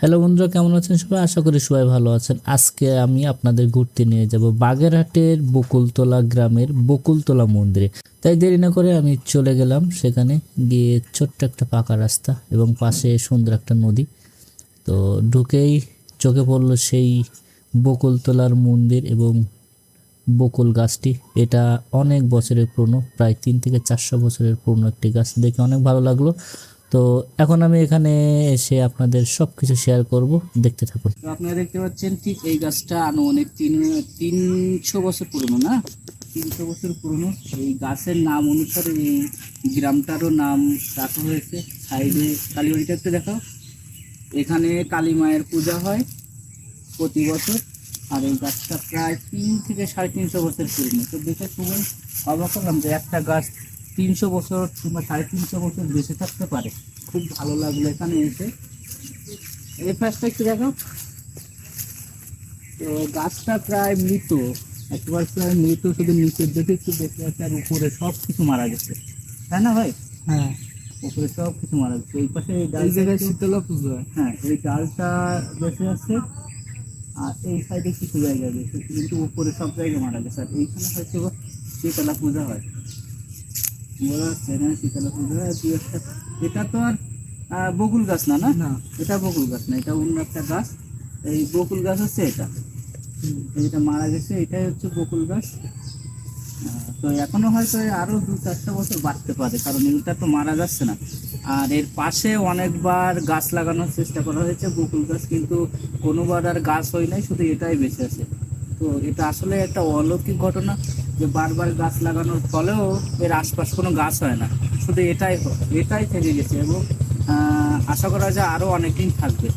Hello বন্ধুরা, কেমন আছেন সবাই? আশা করি সবাই ভালো আছেন। আজকে আমি আপনাদের ঘুরতে নিয়ে যাব বাগেরহাটের বকুলতলা গ্রামের বকুলতলা মন্দিরে। তাই দেরি না করে আমি চলে গেলাম সেখানে। গিয়ে ছোট্ট একটা পাকা রাস্তা এবং পাশে সুন্দর একটা নদী। তো ঢুকেই চোখে পড়লো সেই বকুলতলার মন্দির এবং বকুল গাছটি। এটা অনেক বছরের পুরনো, প্রায় 300 থেকে 400 বছরের পুরনো একটি গাছ। দেখে অনেক ভালো লাগলো। তো এখন আমি এখানে এসে আপনাদের সবকিছু শেয়ার করব, দেখতে থাকুন। তো আপনারা দেখতে পাচ্ছেন ঠিক এই গাছটা অনেক 300 বছর পুরনো না, 300 বছর পুরনো। এই গাছের নাম অনুসারে এই গ্রামটারও নাম রাখা হয়েছে। সাইডে কালীবাড়িটা একটু দেখাও। এখানে কালী মায়ের পূজা হয় প্রতি বছর। আর এই গাছটা প্রায় 3 থেকে 350 বছর পুরনো। তো দেখে খুবই অবাক হলাম যে একটা গাছ 300 বছর কিংবা 350 বছর বেঁচে থাকতে পারে। খুব ভালো লাগলো এখানে এসে। এই ফার্স্টটা একটু দেখাও। তো গাছটা প্রায় মৃত, একেবারে প্রায় মৃত, শুধু নিচের দিকে একটু দেখতে পাচ্ছি, আর উপরে সব কিছু মারা গেছে, তাই না ভাই? হ্যাঁ, উপরে সব কিছু মারা গেছে। এই পাশে এই এই ডালটা জায়গায় একটু- শীতলা পুজো হয়। হ্যাঁ, এই ডালটা বেঁচে আছে। আর এই সাইডে কিছু জায়গায় গেছে, কিন্তু উপরে সব জায়গায় মারা গেছে। আর এইখানে হয়তো শীতলা পূজা হয়, বোঝা যাচ্ছে না? শীতলা পূজা হয় দুই একটা। এটা তো আর বকুল গাছ না, না না, এটা বকুল গাছ না, এটা অন্য একটা গাছ। এই বকুল গাছ হচ্ছে এটা, যেটা মারা গেছে এটাই হচ্ছে বকুল গাছ। তো এখনো হয়তো আরো 2-4টা বছর বাড়তে পারে, কারণ এটা তো মারা যাচ্ছে না। আর এর পাশে অনেকবার গাছ লাগানোর চেষ্টা করা হয়েছে বকুল গাছ, কিন্তু কোনোবার আর গাছ হয় নাই, শুধু এটাই বেঁচে আছে। তো এটা আসলে একটা অলৌকিক ঘটনা যে বারবার গাছ লাগানোর ফলেও এর আশপাশ কোনো গাছ হয় না, শুধু এটাই থেকে গেছে। এবং আশা করা যায় আরো অনেকদিন থাকবে।